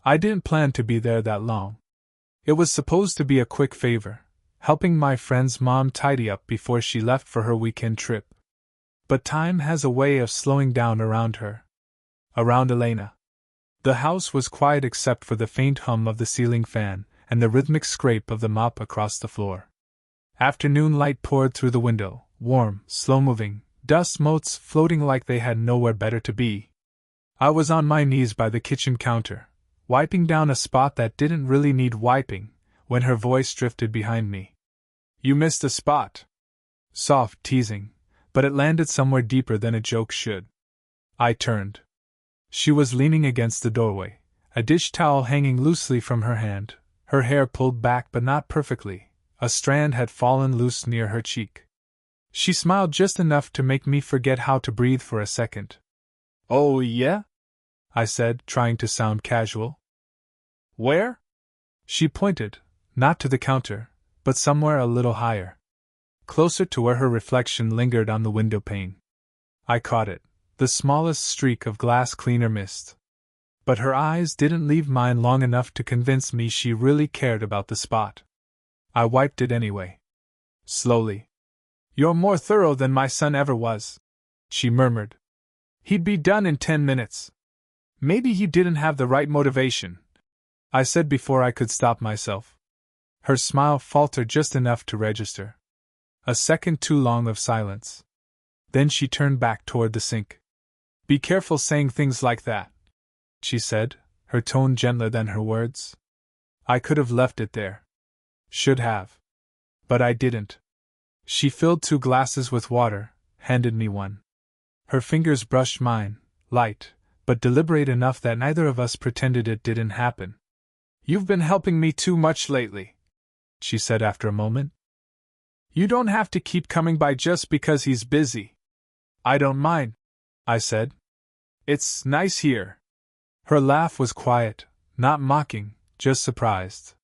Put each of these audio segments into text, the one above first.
I didn't plan to be there that long. It was supposed to be a quick favor, helping my friend's mom tidy up before she left for her weekend trip. But time has a way of slowing down around her. Around Elena. The house was quiet except for the faint hum of the ceiling fan and the rhythmic scrape of the mop across the floor. Afternoon light poured through the window, warm, slow-moving, dust motes floating like they had nowhere better to be. I was on my knees by the kitchen counter, wiping down a spot that didn't really need wiping, when her voice drifted behind me. "You missed a spot." Soft, teasing, but it landed somewhere deeper than a joke should. I turned. She was leaning against the doorway, a dish towel hanging loosely from her hand, her hair pulled back but not perfectly. A strand had fallen loose near her cheek. She smiled just enough to make me forget how to breathe for a second. "Oh, yeah?" I said, trying to sound casual. "Where?" She pointed, not to the counter, but somewhere a little higher. Closer to where her reflection lingered on the window pane. I caught it, the smallest streak of glass cleaner mist. But her eyes didn't leave mine long enough to convince me she really cared about the spot. I wiped it anyway. Slowly. "You're more thorough than my son ever was," she murmured. "He'd be done in 10 minutes. Maybe you didn't have the right motivation," I said before I could stop myself. Her smile faltered just enough to register. A second too long of silence. Then she turned back toward the sink. "Be careful saying things like that," she said, her tone gentler than her words. I could have left it there. Should have. But I didn't. She filled 2 glasses with water, handed me one. Her fingers brushed mine, light, but deliberate enough that neither of us pretended it didn't happen. "You've been helping me too much lately," she said after a moment. "You don't have to keep coming by just because he's busy." "I don't mind," I said. "It's nice here." Her laugh was quiet, not mocking, just surprised.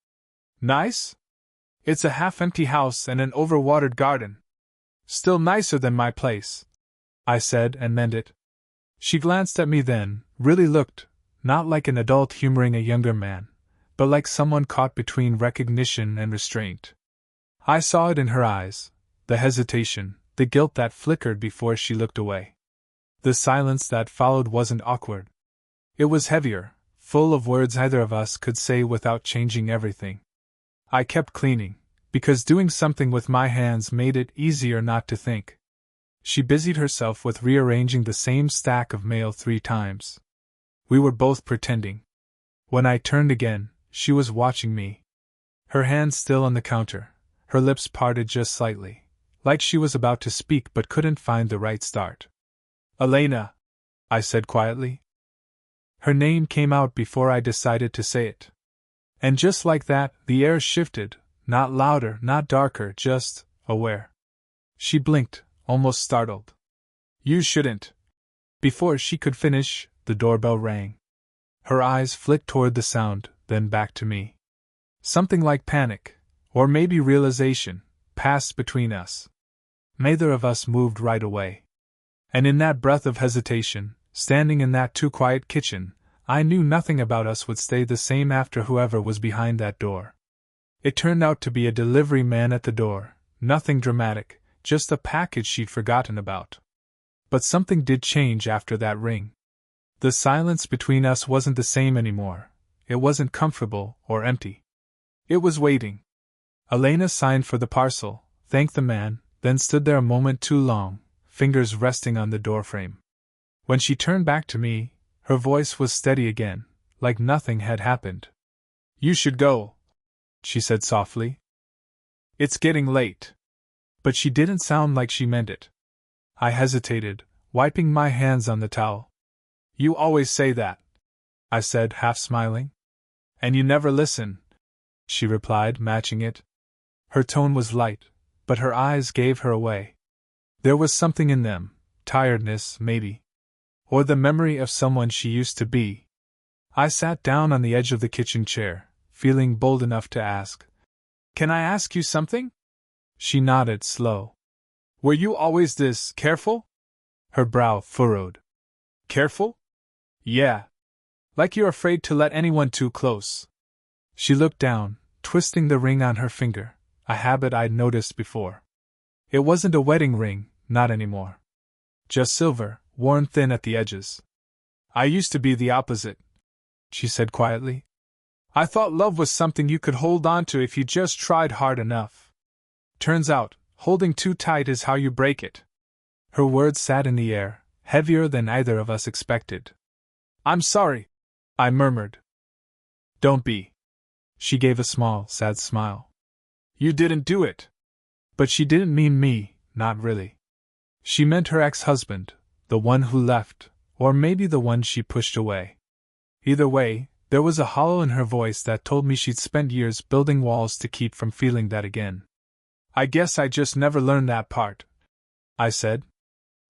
"Nice? It's a half-empty house and an overwatered garden. Still nicer than my place," I said and meant it. She glanced at me then, really looked, not like an adult humoring a younger man, but like someone caught between recognition and restraint. I saw it in her eyes, the hesitation, the guilt that flickered before she looked away. The silence that followed wasn't awkward. It was heavier, full of words either of us could say without changing everything. I kept cleaning, because doing something with my hands made it easier not to think. She busied herself with rearranging the same stack of mail 3 times. We were both pretending. When I turned again, she was watching me. Her hands still on the counter, her lips parted just slightly, like she was about to speak but couldn't find the right start. "Elena," I said quietly. Her name came out before I decided to say it. And just like that, the air shifted, not louder, not darker, just aware. She blinked, almost startled. "You shouldn't." Before she could finish, the doorbell rang. Her eyes flicked toward the sound, then back to me. Something like panic, or maybe realization, passed between us. Neither of us moved right away. And in that breath of hesitation, standing in that too quiet kitchen, I knew nothing about us would stay the same after whoever was behind that door. It turned out to be a delivery man at the door, nothing dramatic, just a package she'd forgotten about. But something did change after that ring. The silence between us wasn't the same anymore. It wasn't comfortable or empty. It was waiting. Elena signed for the parcel, thanked the man, then stood there a moment too long, fingers resting on the doorframe. When she turned back to me, her voice was steady again, like nothing had happened. "You should go," she said softly. "It's getting late." But she didn't sound like she meant it. I hesitated, wiping my hands on the towel. "You always say that," I said, half smiling. "And you never listen," she replied, matching it. Her tone was light, but her eyes gave her away. There was something in them, tiredness, maybe. Or the memory of someone she used to be. I sat down on the edge of the kitchen chair, feeling bold enough to ask, "Can I ask you something?" She nodded, slow. "Were you always this careful?" Her brow furrowed. "Careful?" "Yeah." Like you're afraid to let anyone too close. She looked down, twisting the ring on her finger, a habit I'd noticed before. It wasn't a wedding ring, not anymore. Just silver, worn thin at the edges. I used to be the opposite, she said quietly. I thought love was something you could hold on to if you just tried hard enough. Turns out, holding too tight is how you break it. Her words sat in the air, heavier than either of us expected. I'm sorry, I murmured. Don't be. She gave a small, sad smile. You didn't do it. But she didn't mean me, not really. She meant her ex-husband, the one who left, or maybe the one she pushed away. Either way, there was a hollow in her voice that told me she'd spent years building walls to keep from feeling that again. I guess I just never learned that part, I said.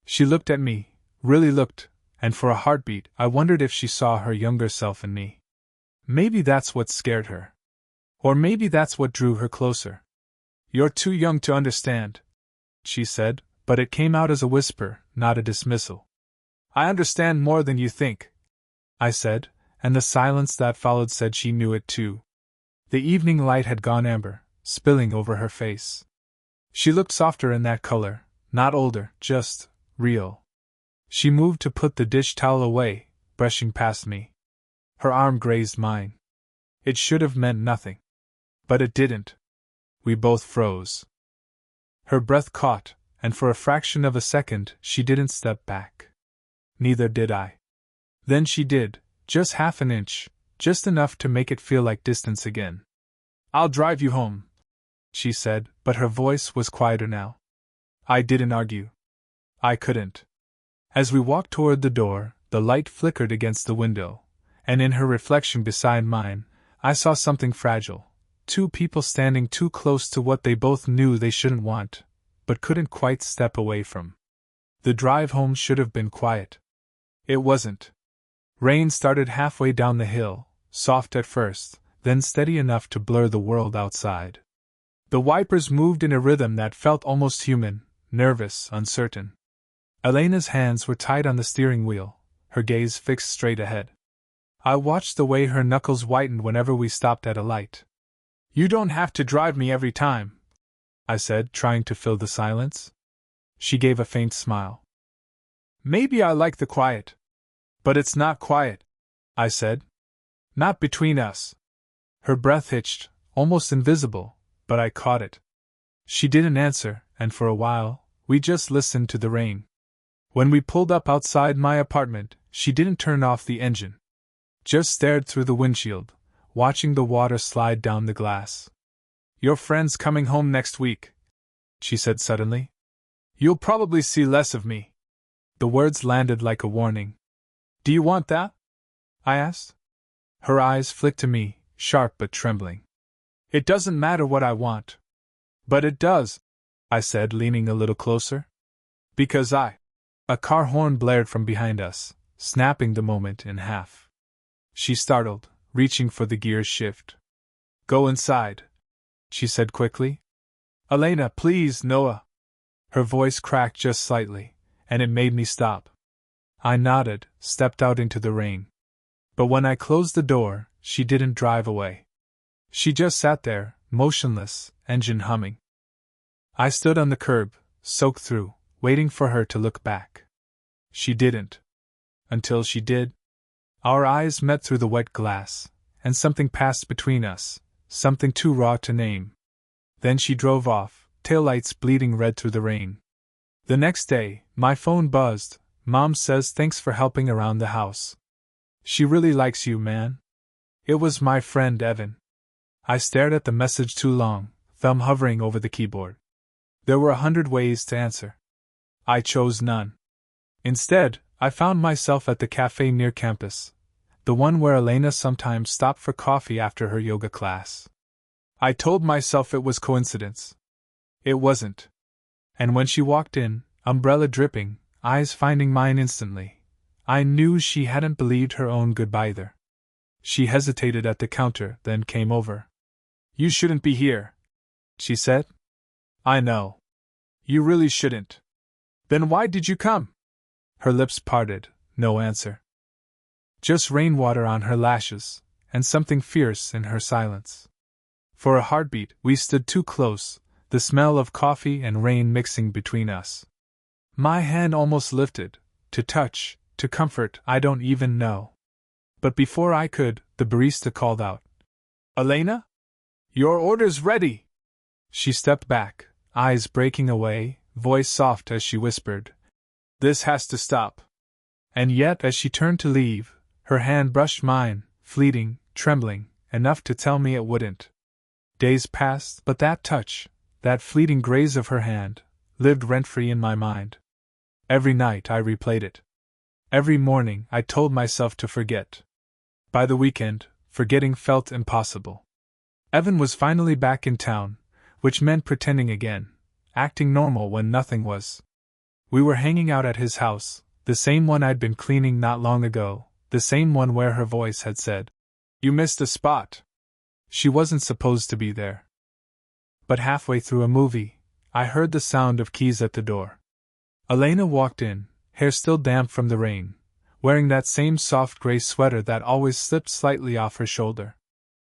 She looked at me, really looked, and for a heartbeat I wondered if she saw her younger self in me. Maybe that's what scared her. Or maybe that's what drew her closer. You're too young to understand, she said, but it came out as a whisper, not a dismissal. I understand more than you think, I said, and the silence that followed said she knew it too. The evening light had gone amber, spilling over her face. She looked softer in that color, not older, just real. She moved to put the dish towel away, brushing past me. Her arm grazed mine. It should have meant nothing. But it didn't. We both froze. Her breath caught, and for a fraction of a second she didn't step back. Neither did I. Then she did, just half an inch, just enough to make it feel like distance again. I'll drive you home, she said, but her voice was quieter now. I didn't argue. I couldn't. As we walked toward the door, the light flickered against the window, and in her reflection beside mine, I saw something fragile. Two people standing too close to what they both knew they shouldn't want, but couldn't quite step away from. The drive home should have been quiet. It wasn't. Rain started halfway down the hill, soft at first, then steady enough to blur the world outside. The wipers moved in a rhythm that felt almost human, nervous, uncertain. Elena's hands were tight on the steering wheel, her gaze fixed straight ahead. I watched the way her knuckles whitened whenever we stopped at a light. You don't have to drive me every time, I said, trying to fill the silence. She gave a faint smile. Maybe I like the quiet. But it's not quiet, I said. Not between us. Her breath hitched, almost invisible, but I caught it. She didn't answer, and for a while, we just listened to the rain. When we pulled up outside my apartment, she didn't turn off the engine. Just stared through the windshield, watching the water slide down the glass. Your friend's coming home next week, she said suddenly. You'll probably see less of me. The words landed like a warning. Do you want that? I asked. Her eyes flicked to me, sharp but trembling. It doesn't matter what I want. But it does, I said, leaning a little closer. Because A car horn blared from behind us, snapping the moment in half. She startled, reaching for the gear shift. Go inside, she said quickly. Elena, please, Noah. Her voice cracked just slightly, and it made me stop. I nodded, stepped out into the rain. But when I closed the door, she didn't drive away. She just sat there, motionless, engine humming. I stood on the curb, soaked through, waiting for her to look back. She didn't. Until she did. Our eyes met through the wet glass, and something passed between us, something too raw to name. Then she drove off, taillights bleeding red through the rain. The next day, my phone buzzed. Mom says thanks for helping around the house. She really likes you, man. It was my friend Evan. I stared at the message too long, thumb hovering over the keyboard. There were 100 ways to answer. I chose none. Instead, I found myself at the cafe near campus, the one where Elena sometimes stopped for coffee after her yoga class. I told myself it was coincidence. It wasn't. And when she walked in, umbrella dripping, eyes finding mine instantly, I knew she hadn't believed her own goodbye either. She hesitated at the counter, then came over. You shouldn't be here, she said. I know. You really shouldn't. Then why did you come? Her lips parted, no answer. Just rainwater on her lashes, and something fierce in her silence. For a heartbeat, we stood too close, the smell of coffee and rain mixing between us. My hand almost lifted, to touch, to comfort, I don't even know. But before I could, the barista called out, "Elena? Your order's ready!" She stepped back, eyes breaking away, voice soft as she whispered, "This has to stop." And yet, as she turned to leave, her hand brushed mine, fleeting, trembling, enough to tell me it wouldn't. Days passed, but that touch, that fleeting graze of her hand, lived rent-free in my mind. Every night I replayed it. Every morning I told myself to forget. By the weekend, forgetting felt impossible. Evan was finally back in town, which meant pretending again, acting normal when nothing was. We were hanging out at his house, the same one I'd been cleaning not long ago, the same one where her voice had said, "You missed a spot." She wasn't supposed to be there. But halfway through a movie, I heard the sound of keys at the door. Elena walked in, hair still damp from the rain, wearing that same soft gray sweater that always slipped slightly off her shoulder.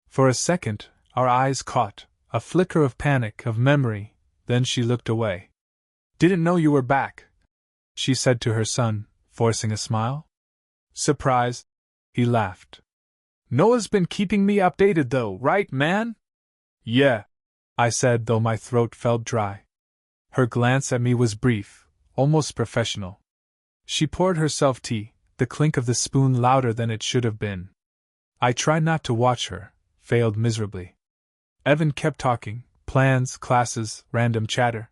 For a second, our eyes caught, a flicker of panic, of memory, then she looked away. "Didn't know you were back," she said to her son, forcing a smile. "Surprise?" He laughed. "Noah's been keeping me updated though, right, man?" "Yeah," I said, though my throat felt dry. Her glance at me was brief, almost professional. She poured herself tea, the clink of the spoon louder than it should have been. I tried not to watch her, failed miserably. Evan kept talking, plans, classes, random chatter.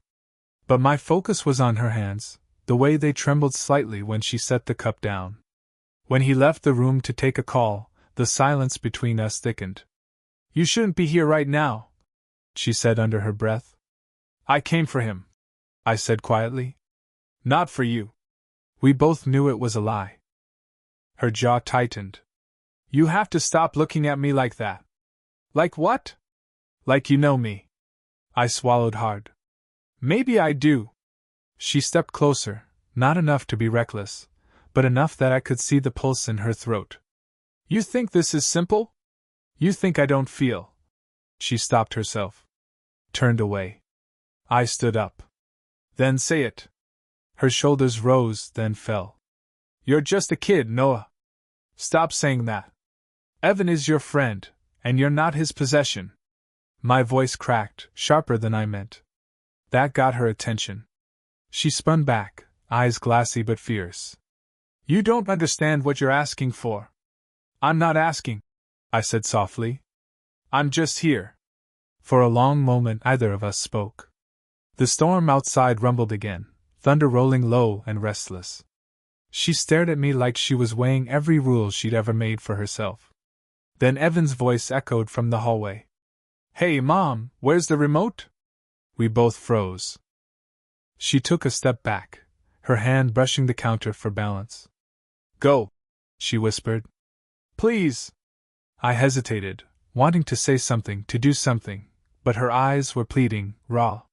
But my focus was on her hands, the way they trembled slightly when she set the cup down. When he left the room to take a call, the silence between us thickened. "You shouldn't be here right now," she said under her breath. "I came for him," I said quietly. "Not for you." We both knew it was a lie. Her jaw tightened. "You have to stop looking at me like that." "Like what?" "Like you know me." I swallowed hard. "Maybe I do." She stepped closer, not enough to be reckless, but enough that I could see the pulse in her throat. "You think this is simple? You think I don't feel?" She stopped herself. Turned away. I stood up. "Then say it." Her shoulders rose, then fell. "You're just a kid, Noah. Stop saying that. Evan is your friend, and you're not his possession." My voice cracked, sharper than I meant. That got her attention. She spun back, eyes glassy but fierce. "You don't understand what you're asking for." "I'm not asking," I said softly. "I'm just here." For a long moment either of us spoke. The storm outside rumbled again, thunder rolling low and restless. She stared at me like she was weighing every rule she'd ever made for herself. Then Evan's voice echoed from the hallway. "Hey, Mom, where's the remote?" We both froze. She took a step back, her hand brushing the counter for balance. "Go," she whispered. "Please." I hesitated, wanting to say something, to do something, but her eyes were pleading, raw.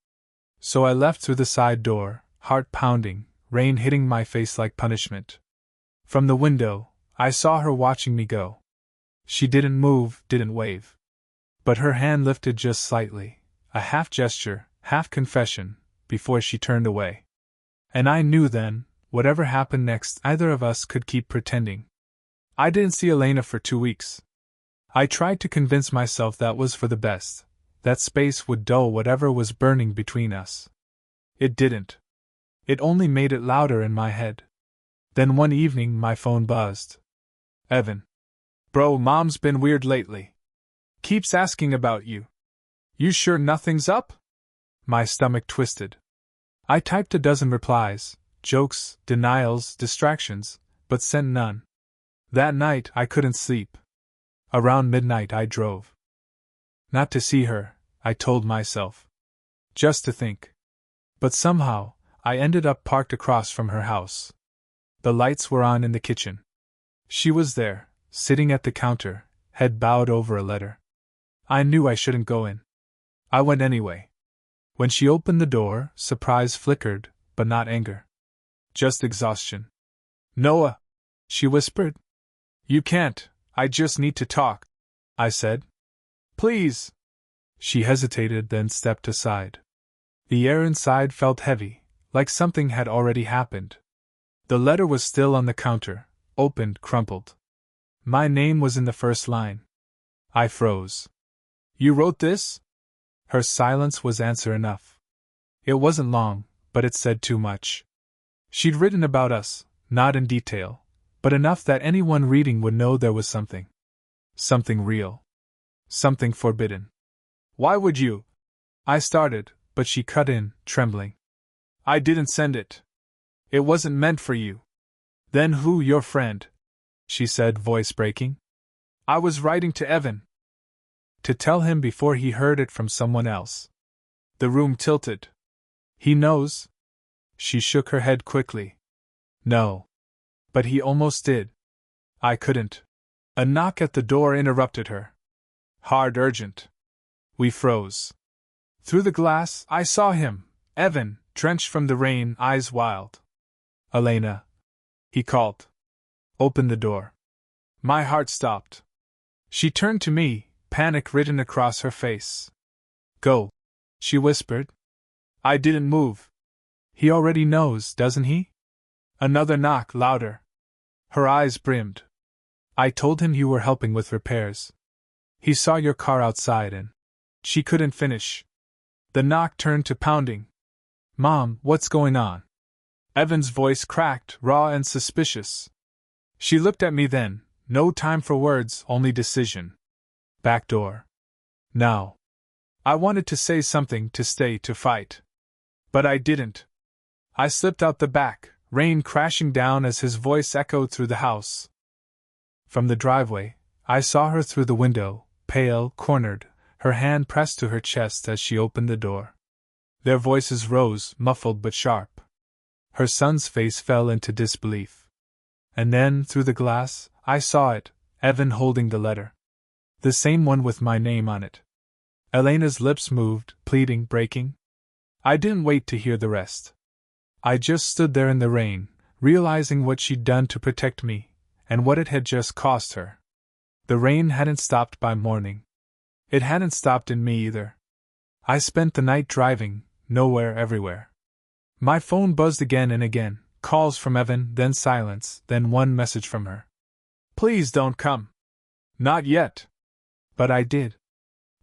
So I left through the side door, heart pounding, rain hitting my face like punishment. From the window, I saw her watching me go. She didn't move, didn't wave. But her hand lifted just slightly, a half gesture, half confession, before she turned away. And I knew then, whatever happened next, either of us could keep pretending. I didn't see Elena for 2 weeks. I tried to convince myself that was for the best, that space would dull whatever was burning between us. It didn't. It only made it louder in my head. Then one evening my phone buzzed. "Evan. Bro, Mom's been weird lately. Keeps asking about you. You sure nothing's up?" My stomach twisted. I typed a dozen replies, jokes, denials, distractions, but sent none. That night I couldn't sleep. Around midnight I drove. Not to see her, I told myself. Just to think. But somehow, I ended up parked across from her house. The lights were on in the kitchen. She was there, sitting at the counter, head bowed over a letter. I knew I shouldn't go in. I went anyway. When she opened the door, surprise flickered, but not anger. Just exhaustion. "Noah," she whispered. You can't, I just need to talk, I said. Please. She hesitated, then stepped aside. The air inside felt heavy, like something had already happened. The letter was still on the counter, opened, crumpled. My name was in the first line. I froze. You wrote this? Her silence was answer enough. It wasn't long, but it said too much. She'd written about us, not in detail, but enough that anyone reading would know there was something. Something real. Something forbidden. Why would you? I started, but she cut in, trembling. I didn't send it. It wasn't meant for you. Then who, your friend? She said, voice breaking. I was writing to Evan. To tell him before he heard it from someone else. The room tilted. He knows? She shook her head quickly. No. But he almost did. I couldn't. A knock at the door interrupted her. Hard, urgent. We froze. Through the glass, I saw him, Evan, drenched from the rain, eyes wild. Elena. He called. Open the door. My heart stopped. She turned to me, panic written across her face. Go, she whispered. I didn't move. He already knows, doesn't he? Another knock, louder. Her eyes brimmed. I told him you were helping with repairs. He saw your car outside and... She couldn't finish. The knock turned to pounding. Mom, what's going on? Evan's voice cracked, raw and suspicious. She looked at me then, no time for words, only decision. Back door. Now. I wanted to say something, to stay, to fight. But I didn't. I slipped out the back, rain crashing down as his voice echoed through the house. From the driveway, I saw her through the window, pale, cornered, her hand pressed to her chest as she opened the door. Their voices rose, muffled but sharp. Her son's face fell into disbelief. And then, through the glass, I saw it, Evan holding the letter. The same one with my name on it. Elena's lips moved, pleading, breaking. I didn't wait to hear the rest. I just stood there in the rain, realizing what she'd done to protect me, and what it had just cost her. The rain hadn't stopped by morning. It hadn't stopped in me either. I spent the night driving, nowhere, everywhere. My phone buzzed again and again, calls from Evan, then silence, then one message from her. Please don't come. Not yet. But I did.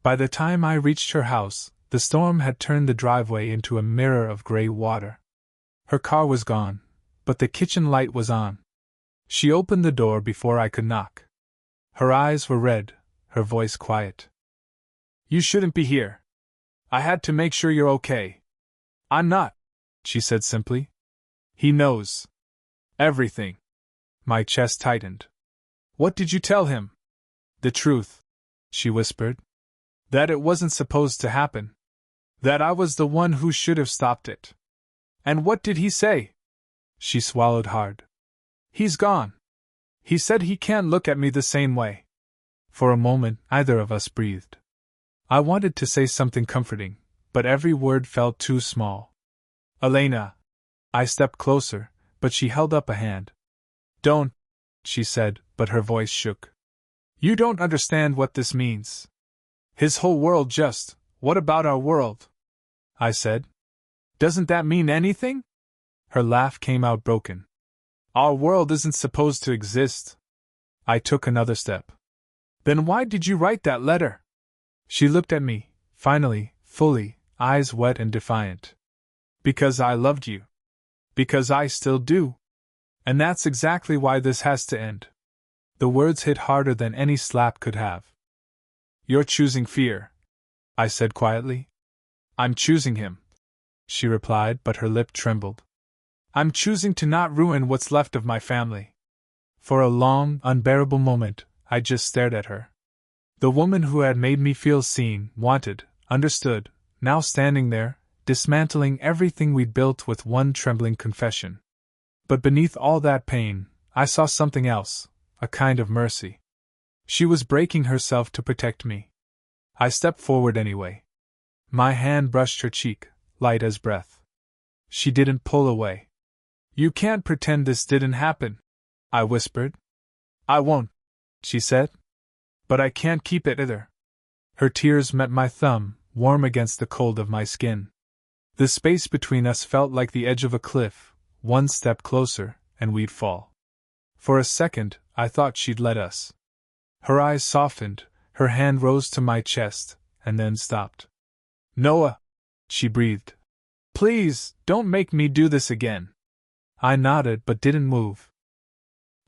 By the time I reached her house, the storm had turned the driveway into a mirror of gray water. Her car was gone, but the kitchen light was on. She opened the door before I could knock. Her eyes were red, her voice quiet. You shouldn't be here. I had to make sure you're okay. I'm not, she said simply. He knows. Everything. My chest tightened. What did you tell him? The truth, she whispered. That it wasn't supposed to happen. That I was the one who should have stopped it. And what did he say? She swallowed hard. He's gone. He said he can't look at me the same way. For a moment, neither of us breathed. I wanted to say something comforting, but every word felt too small. Elena. I stepped closer, but she held up a hand. Don't, she said, but her voice shook. You don't understand what this means. His whole world just, what about our world? I said. Doesn't that mean anything? Her laugh came out broken. Our world isn't supposed to exist. I took another step. Then why did you write that letter? She looked at me, finally, fully, eyes wet and defiant. Because I loved you. Because I still do. And that's exactly why this has to end. The words hit harder than any slap could have. You're choosing fear, I said quietly. I'm choosing him, she replied, but her lip trembled. I'm choosing to not ruin what's left of my family. For a long, unbearable moment, I just stared at her. The woman who had made me feel seen, wanted, understood, now standing there, dismantling everything we'd built with one trembling confession. But beneath all that pain, I saw something else, a kind of mercy. She was breaking herself to protect me. I stepped forward anyway. My hand brushed her cheek, light as breath. She didn't pull away. You can't pretend this didn't happen, I whispered. I won't, she said. But I can't keep it either. Her tears met my thumb, warm against the cold of my skin. The space between us felt like the edge of a cliff, one step closer, and we'd fall. For a second, I thought she'd let us. Her eyes softened, her hand rose to my chest, and then stopped. Noah, she breathed. Please, don't make me do this again. I nodded but didn't move.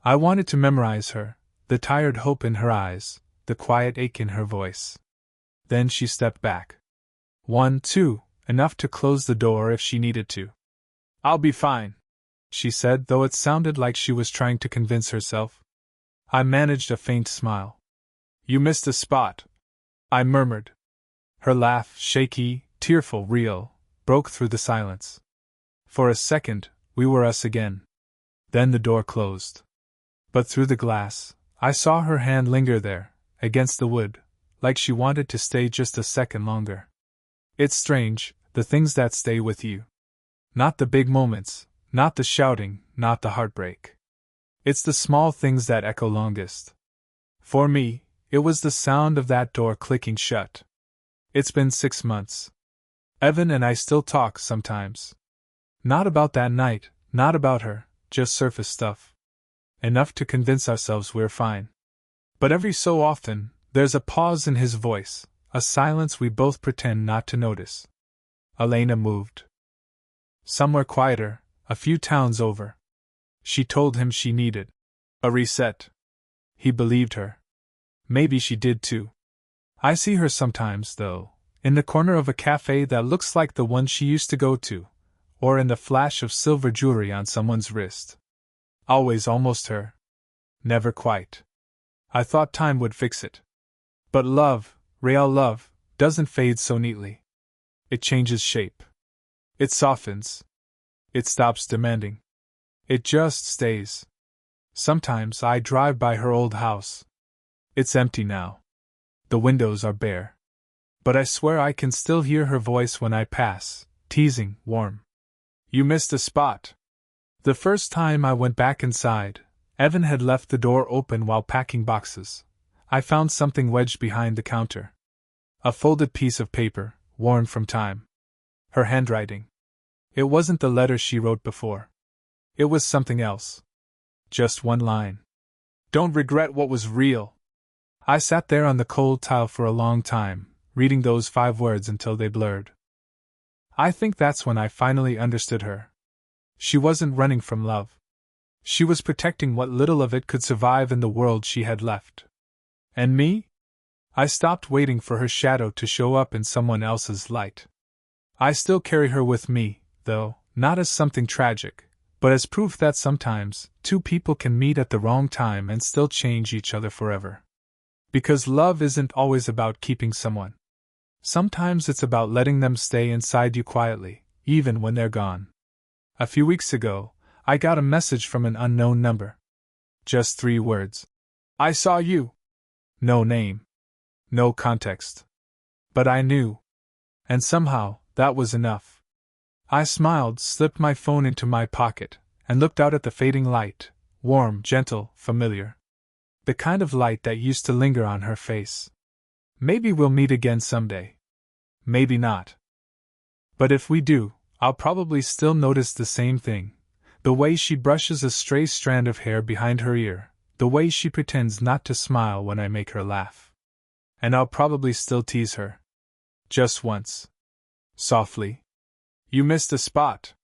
I wanted to memorize her, the tired hope in her eyes, the quiet ache in her voice. Then she stepped back. 1, 2, enough to close the door if she needed to. I'll be fine, she said, though it sounded like she was trying to convince herself. I managed a faint smile. You missed a spot, I murmured. Her laugh, shaky, tearful, real, broke through the silence. For a second, we were us again. Then the door closed. But through the glass, I saw her hand linger there, against the wood, like she wanted to stay just a second longer. It's strange, the things that stay with you. Not the big moments, not the shouting, not the heartbreak. It's the small things that echo longest. For me, it was the sound of that door clicking shut. It's been 6 months. Evan and I still talk sometimes. Not about that night, not about her, just surface stuff. Enough to convince ourselves we're fine. But every so often, there's a pause in his voice, a silence we both pretend not to notice. Elena moved. Somewhere quieter, a few towns over. She told him she needed a reset. He believed her. Maybe she did too. I see her sometimes, though, in the corner of a cafe that looks like the one she used to go to, or in the flash of silver jewelry on someone's wrist. Always almost her. Never quite. I thought time would fix it. But love, real love, doesn't fade so neatly. It changes shape. It softens. It stops demanding. It just stays. Sometimes I drive by her old house. It's empty now. The windows are bare. But I swear I can still hear her voice when I pass, teasing, warm. You missed a spot. The first time I went back inside, Evan had left the door open while packing boxes. I found something wedged behind the counter. A folded piece of paper, worn from time. Her handwriting. It wasn't the letter she wrote before. It was something else. Just one line. Don't regret what was real. I sat there on the cold tile for a long time, reading those 5 words until they blurred. I think that's when I finally understood her. She wasn't running from love. She was protecting what little of it could survive in the world she had left. And me? I stopped waiting for her shadow to show up in someone else's light. I still carry her with me, though, not as something tragic, but as proof that sometimes, 2 people can meet at the wrong time and still change each other forever. Because love isn't always about keeping someone. Sometimes it's about letting them stay inside you quietly, even when they're gone. A few weeks ago, I got a message from an unknown number. Just 3 words. I saw you. No name. No context. But I knew. And somehow, that was enough. I smiled, slipped my phone into my pocket, and looked out at the fading light, warm, gentle, familiar. The kind of light that used to linger on her face. Maybe we'll meet again someday. Maybe not. But if we do, I'll probably still notice the same thing. The way she brushes a stray strand of hair behind her ear, the way she pretends not to smile when I make her laugh. And I'll probably still tease her. Just once. Softly. You missed a spot.